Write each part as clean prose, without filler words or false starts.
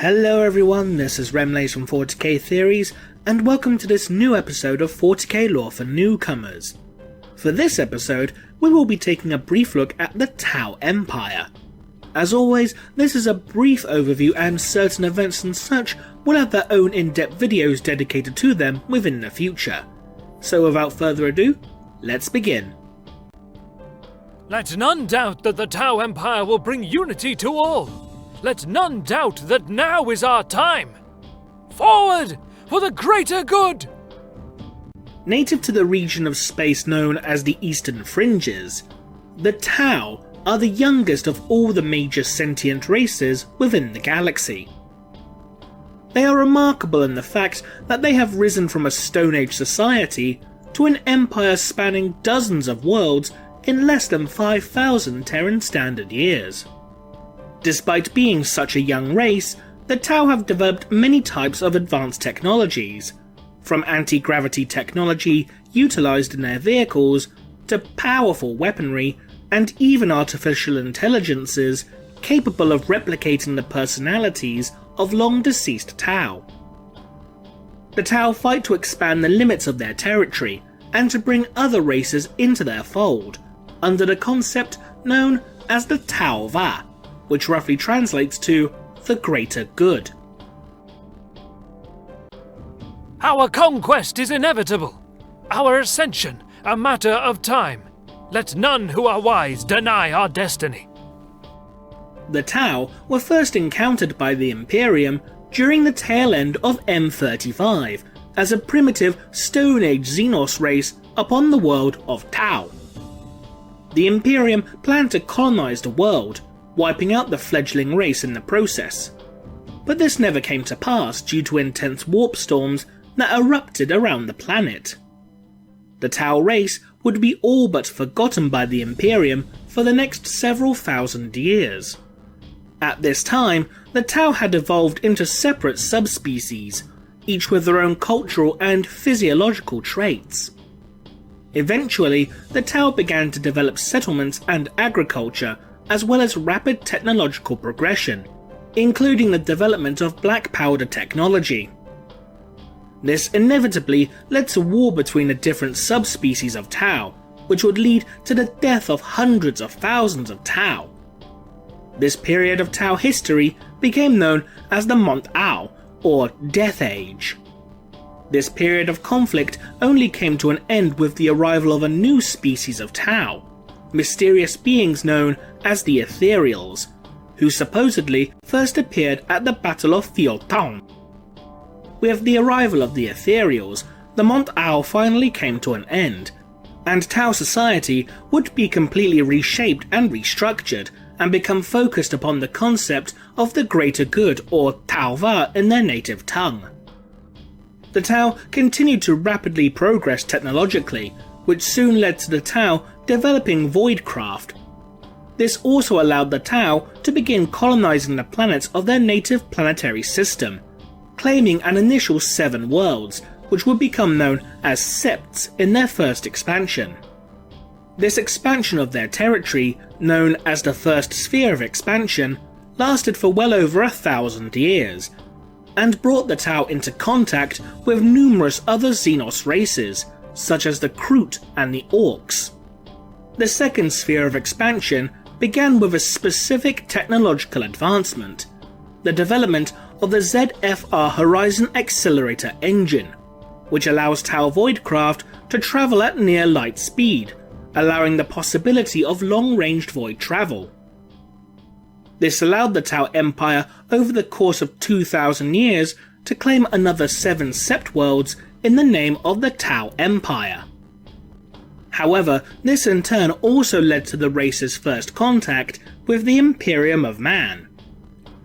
Hello everyone, this is Remlace from 40k Theories, and welcome to this new episode of 40k Lore for Newcomers. For this episode, we will be taking a brief look at the Tau Empire. As always, this is a brief overview and certain events and such will have their own in-depth videos dedicated to them within the future. So without further ado, let's begin. Let none doubt that the Tau Empire will bring unity to all. Let none doubt that now is our time! Forward! For the greater good! Native to the region of space known as the Eastern Fringes, the Tau are the youngest of all the major sentient races within the galaxy. They are remarkable in the fact that they have risen from a Stone Age society to an empire spanning dozens of worlds in less than 5,000 Terran Standard years. Despite being such a young race, the Tau have developed many types of advanced technologies, from anti-gravity technology utilised in their vehicles, to powerful weaponry, and even artificial intelligences capable of replicating the personalities of long-deceased Tau. The Tau fight to expand the limits of their territory, and to bring other races into their fold, under the concept known as the Aun'Va, which roughly translates to the greater good. Our conquest is inevitable, our ascension a matter of time. Let none who are wise deny our destiny. The Tau were first encountered by the Imperium during the tail end of M35 as a primitive Stone Age Xenos race upon the world of Tau. The Imperium planned to colonize the world, wiping out the fledgling race in the process. But this never came to pass due to intense warp storms that erupted around the planet. The Tau race would be all but forgotten by the Imperium for the next several thousand years. At this time, the Tau had evolved into separate subspecies, each with their own cultural and physiological traits. Eventually, the Tau began to develop settlements and agriculture, as well as rapid technological progression, including the development of black powder technology. This inevitably led to war between the different subspecies of Tau, which would lead to the death of hundreds of thousands of Tau. This period of Tau history became known as the Mont-Au, or Death Age. This period of conflict only came to an end with the arrival of a new species of Tau, mysterious beings known as the Ethereals, who supposedly first appeared at the Battle of Sio't. With the arrival of the Ethereals, the Mont-Au finally came to an end, and Tau society would be completely reshaped and restructured, and become focused upon the concept of the greater good, or Tau-Va in their native tongue. The Tau continued to rapidly progress technologically, which soon led to the Tau developing voidcraft. This also allowed the Tau to begin colonizing the planets of their native planetary system, claiming an initial 7 worlds, which would become known as septs in their first expansion. This expansion of their territory, known as the First Sphere of Expansion, lasted for well over 1,000 years, and brought the Tau into contact with numerous other Xenos races, such as the Kroot and the Orcs. The Second Sphere of Expansion began with a specific technological advancement, the development of the ZFR Horizon Accelerator engine, which allows Tau voidcraft to travel at near light speed, allowing the possibility of long-range void travel. This allowed the Tau Empire over the course of 2,000 years to claim another 7 Sept worlds in the name of the Tau Empire. However, this in turn also led to the race's first contact with the Imperium of Man.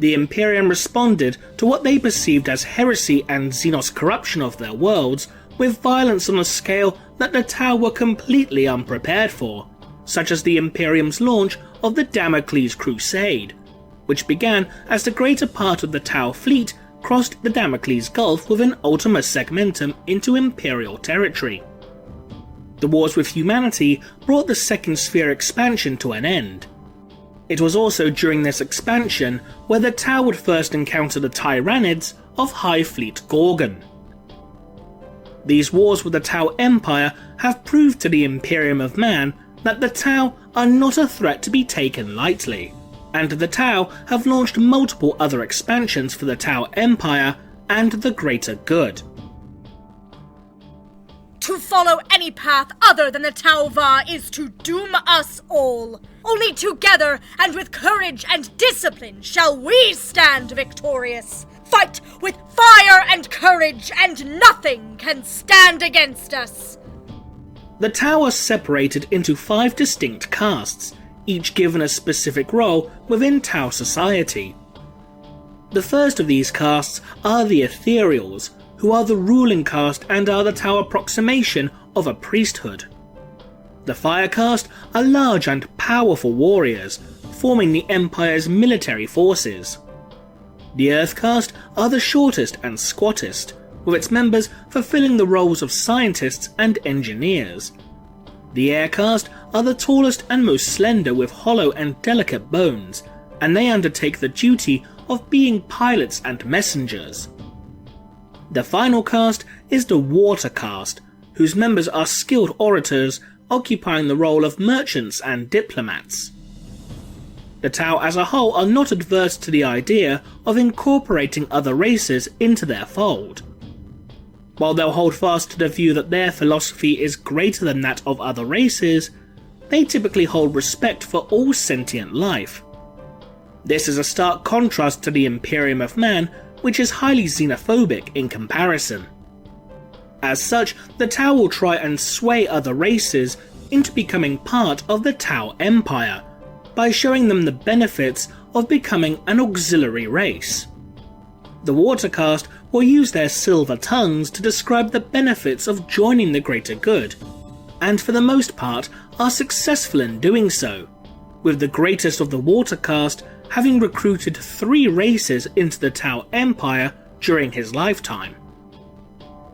The Imperium responded to what they perceived as heresy and Xenos corruption of their worlds with violence on a scale that the Tau were completely unprepared for, such as the Imperium's launch of the Damocles Crusade, which began as the greater part of the Tau fleet crossed the Damocles Gulf with an Ultima Segmentum into Imperial territory. The wars with humanity brought the Second Sphere expansion to an end. It was also during this expansion where the Tau would first encounter the Tyrannids of High Fleet Gorgon. These wars with the Tau Empire have proved to the Imperium of Man that the Tau are not a threat to be taken lightly, and the Tau have launched multiple other expansions for the Tau Empire and the greater good. To follow any path other than the Aun'Va is to doom us all. Only together and with courage and discipline shall we stand victorious. Fight with fire and courage, and nothing can stand against us. The Tau are separated into 5 distinct castes, each given a specific role within Tau society. The first of these castes are the Ethereals, who are the ruling caste and are the Tau approximation of a priesthood. The Fire caste are large and powerful warriors, forming the Empire's military forces. The Earth caste are the shortest and squattest, with its members fulfilling the roles of scientists and engineers. The Air caste are the tallest and most slender with hollow and delicate bones, and they undertake the duty of being pilots and messengers. The final caste is the Water caste, whose members are skilled orators occupying the role of merchants and diplomats. The Tau as a whole are not adverse to the idea of incorporating other races into their fold. While they'll hold fast to the view that their philosophy is greater than that of other races, they typically hold respect for all sentient life. This is a stark contrast to the Imperium of Man, which is highly xenophobic in comparison. As such, the Tau will try and sway other races into becoming part of the Tau Empire, by showing them the benefits of becoming an auxiliary race. The Water caste will use their silver tongues to describe the benefits of joining the greater good, and for the most part are successful in doing so, with the greatest of the Water caste having recruited 3 races into the Tau Empire during his lifetime.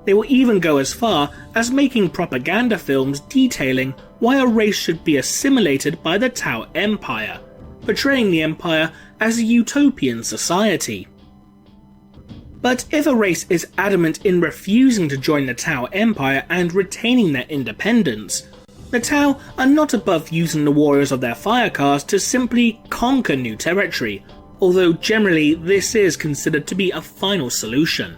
They will even go as far as making propaganda films detailing why a race should be assimilated by the Tau Empire, portraying the Empire as a utopian society. But if a race is adamant in refusing to join the Tau Empire and retaining their independence, the Tau are not above using the warriors of their Fire caste to simply conquer new territory, although generally this is considered to be a final solution.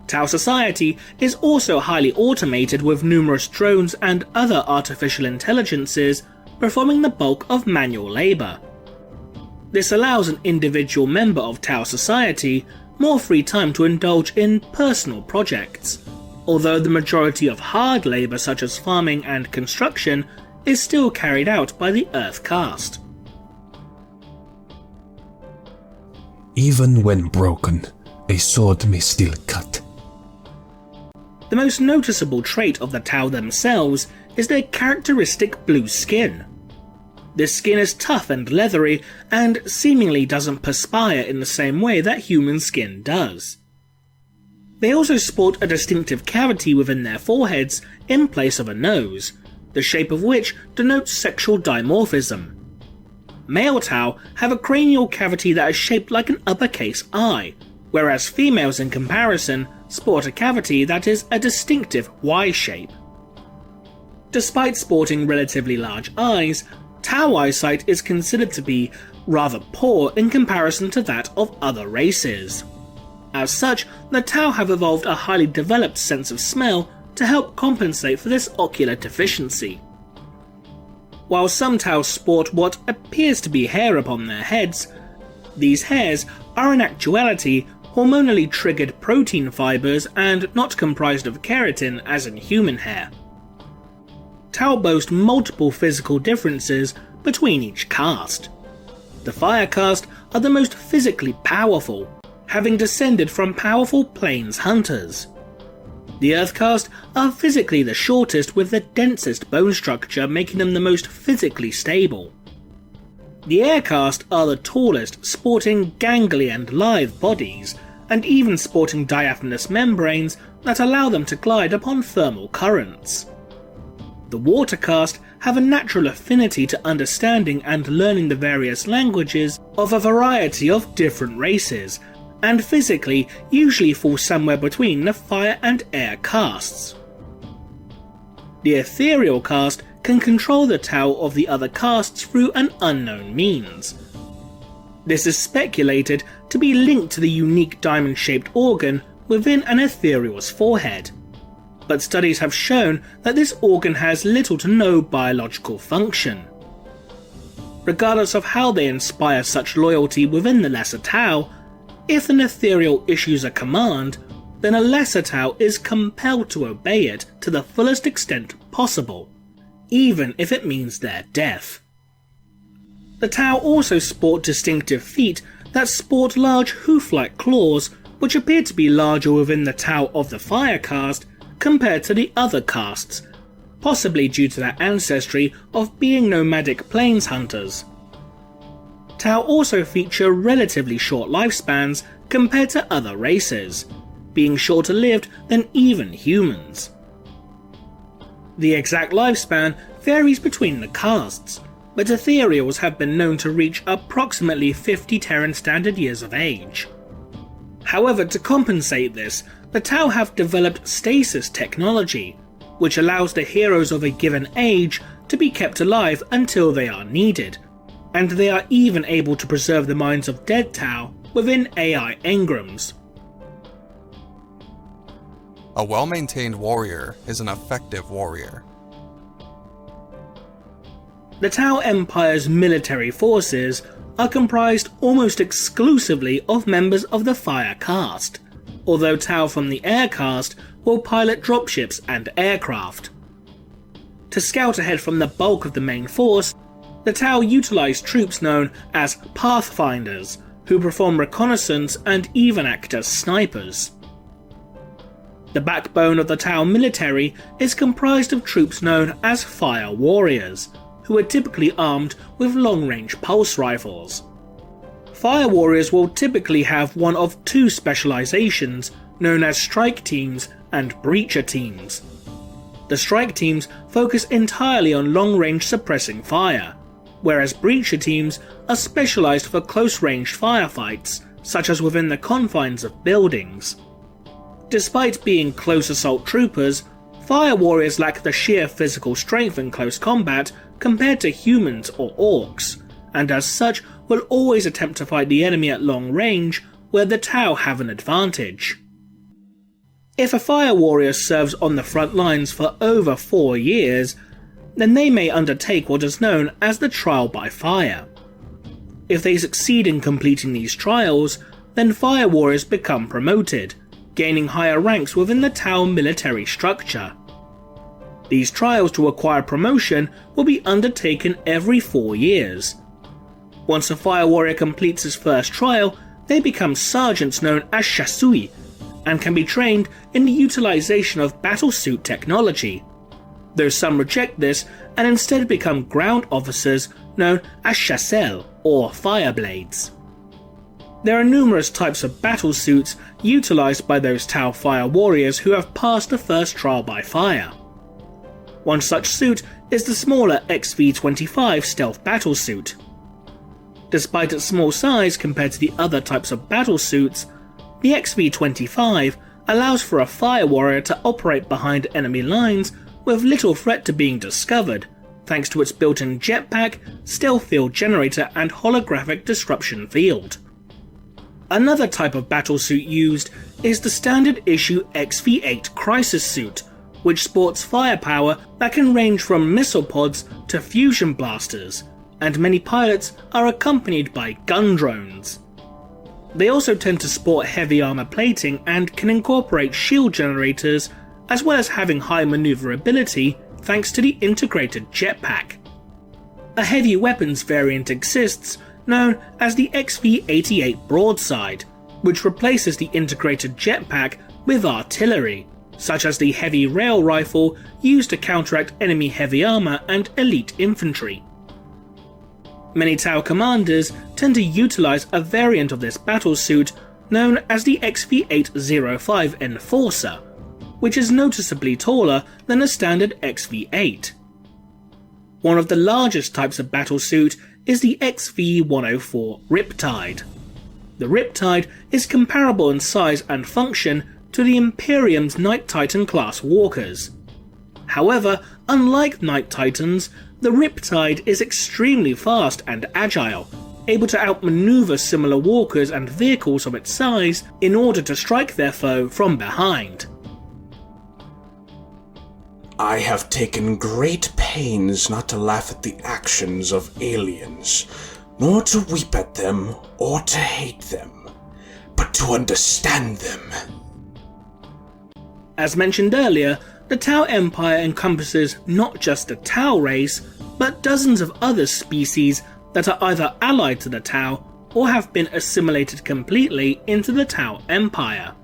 Tau society is also highly automated, with numerous drones and other artificial intelligences performing the bulk of manual labour. This allows an individual member of Tau society more free time to indulge in personal projects, although the majority of hard labour such as farming and construction is still carried out by the Earth caste. Even when broken, a sword may still cut. The most noticeable trait of the Tau themselves is their characteristic blue skin. This skin is tough and leathery, and seemingly doesn't perspire in the same way that human skin does. They also sport a distinctive cavity within their foreheads in place of a nose, the shape of which denotes sexual dimorphism. Male Tau have a cranial cavity that is shaped like an uppercase I, whereas females in comparison sport a cavity that is a distinctive Y shape. Despite sporting relatively large eyes, Tau eyesight is considered to be rather poor in comparison to that of other races. As such, the Tau have evolved a highly developed sense of smell to help compensate for this ocular deficiency. While some Tau sport what appears to be hair upon their heads, these hairs are in actuality hormonally triggered protein fibers and not comprised of keratin as in human hair. Tau boast multiple physical differences between each caste. The Fire caste are the most physically powerful, having descended from powerful plains hunters. The Earth caste are physically the shortest with the densest bone structure, making them the most physically stable. The Air caste are the tallest, sporting gangly and lithe bodies, and even sporting diaphanous membranes that allow them to glide upon thermal currents. The Water caste have a natural affinity to understanding and learning the various languages of a variety of different races, and physically usually fall somewhere between the fire and air castes. The ethereal caste can control the Tau of the other castes through an unknown means. This is speculated to be linked to the unique diamond-shaped organ within an ethereal's forehead, but studies have shown that this organ has little to no biological function. Regardless of how they inspire such loyalty within the lesser Tau, if an ethereal issues a command, then a lesser Tau is compelled to obey it to the fullest extent possible, even if it means their death. The Tau also sport distinctive feet that sport large hoof-like claws, which appear to be larger within the Tau of the fire caste compared to the other castes, possibly due to their ancestry of being nomadic plains hunters. Tau also feature relatively short lifespans compared to other races, being shorter lived than even humans. The exact lifespan varies between the castes, but ethereals have been known to reach approximately 50 Terran Standard Years of age. However, to compensate this, the Tau have developed stasis technology, which allows the heroes of a given age to be kept alive until they are needed, and they are even able to preserve the minds of dead Tau within AI engrams. A well-maintained warrior is an effective warrior. The Tau Empire's military forces are comprised almost exclusively of members of the Fire Caste, although Tau from the Air Caste will pilot dropships and aircraft. To scout ahead from the bulk of the main force, the Tau utilize troops known as Pathfinders, who perform reconnaissance and even act as snipers. The backbone of the Tau military is comprised of troops known as Fire Warriors, who are typically armed with long-range pulse rifles. Fire Warriors will typically have one of two specializations known as Strike Teams and Breacher Teams. The Strike Teams focus entirely on long-range suppressing fire, whereas Breacher Teams are specialized for close-range firefights, such as within the confines of buildings. Despite being close assault troopers, Fire Warriors lack the sheer physical strength in close combat compared to humans or orcs, and as such will always attempt to fight the enemy at long range, where the Tau have an advantage. If a Fire Warrior serves on the front lines for over 4 years, then they may undertake what is known as the Trial by Fire. If they succeed in completing these trials, then Fire Warriors become promoted, gaining higher ranks within the Tau military structure. These trials to acquire promotion will be undertaken every 4 years. Once a Fire Warrior completes his first trial, they become sergeants known as Shasui, and can be trained in the utilization of battlesuit technology, though some reject this and instead become ground officers known as Chassel or Fireblades. There are numerous types of battlesuits utilized by those Tau Fire Warriors who have passed the first trial by fire. One such suit is the smaller XV-25 stealth battlesuit. Despite its small size compared to the other types of battlesuits, the XV-25 allows for a Fire Warrior to operate behind enemy lines with little threat to being discovered, thanks to its built-in jetpack, stealth field generator and holographic disruption field. Another type of battlesuit used is the standard issue XV-8 Crisis Suit, which sports firepower that can range from missile pods to fusion blasters, and many pilots are accompanied by gun drones. They also tend to sport heavy armor plating and can incorporate shield generators, as well as having high maneuverability thanks to the integrated jetpack. A heavy weapons variant exists known as the XV-88 Broadside, which replaces the integrated jetpack with artillery, such as the heavy rail rifle used to counteract enemy heavy armor and elite infantry. Many Tau commanders tend to utilize a variant of this battlesuit known as the XV-805 Enforcer, which is noticeably taller than a standard XV-8. One of the largest types of battlesuit is the XV-104 Riptide. The Riptide is comparable in size and function to the Imperium's Knight Titan class walkers. However, unlike Knight Titans, the Riptide is extremely fast and agile, able to outmaneuver similar walkers and vehicles of its size in order to strike their foe from behind. I have taken great pains not to laugh at the actions of aliens, nor to weep at them or to hate them, but to understand them. As mentioned earlier, the Tau Empire encompasses not just the Tau race, but dozens of other species that are either allied to the Tau or have been assimilated completely into the Tau Empire.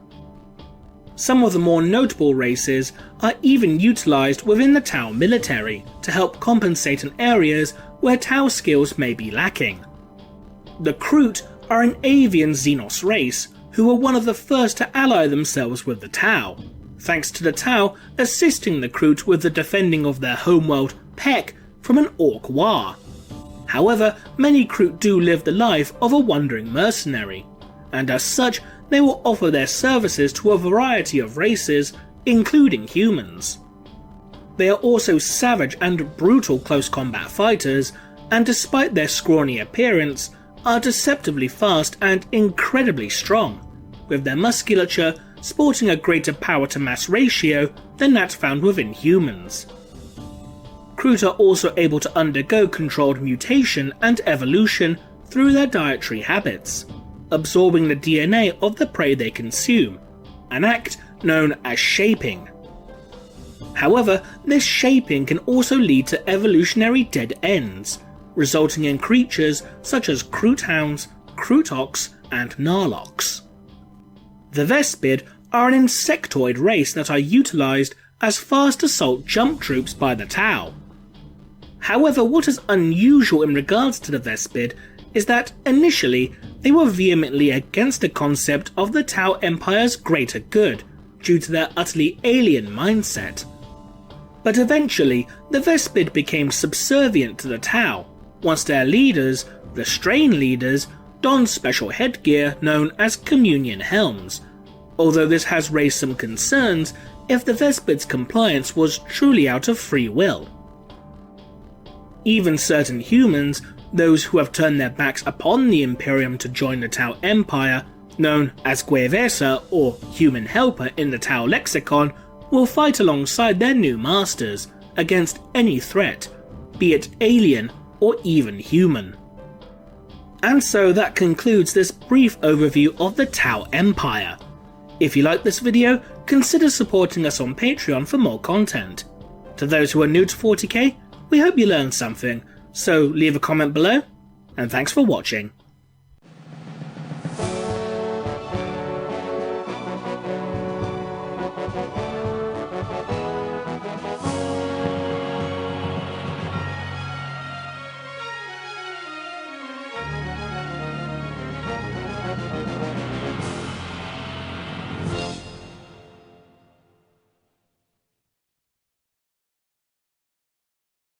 Some of the more notable races are even utilized within the Tau military to help compensate in areas where Tau skills may be lacking. The Kroot are an avian Xenos race who were one of the first to ally themselves with the Tau, thanks to the Tau assisting the Kroot with the defending of their homeworld Pek from an Orc war. However, many Kroot do live the life of a wandering mercenary, and as such they will offer their services to a variety of races, including humans. They are also savage and brutal close combat fighters, and despite their scrawny appearance, are deceptively fast and incredibly strong, with their musculature sporting a greater power to mass ratio than that found within humans. Kroot are also able to undergo controlled mutation and evolution through their dietary habits, absorbing the DNA of the prey they consume, an act known as shaping. However, this shaping can also lead to evolutionary dead ends, resulting in creatures such as Kroot hounds, Krootox, and Narlox. The Vespid are an insectoid race that are utilized as fast assault jump troops by the Tau. However, what is unusual in regards to the Vespid is that initially they were vehemently against the concept of the Tau Empire's greater good due to their utterly alien mindset. But eventually, the Vespid became subservient to the Tau once their leaders, the Strain leaders, donned special headgear known as Communion Helms, although this has raised some concerns if the Vespid's compliance was truly out of free will. Even certain humans, those who have turned their backs upon the Imperium to join the Tau Empire, known as gue'vesa or human helper in the Tau lexicon, will fight alongside their new masters against any threat, be it alien or even human. And so that concludes this brief overview of the Tau Empire. If you like this video, consider supporting us on Patreon for more content. To those who are new to 40k, we hope you learned something, so leave a comment below, and thanks for watching.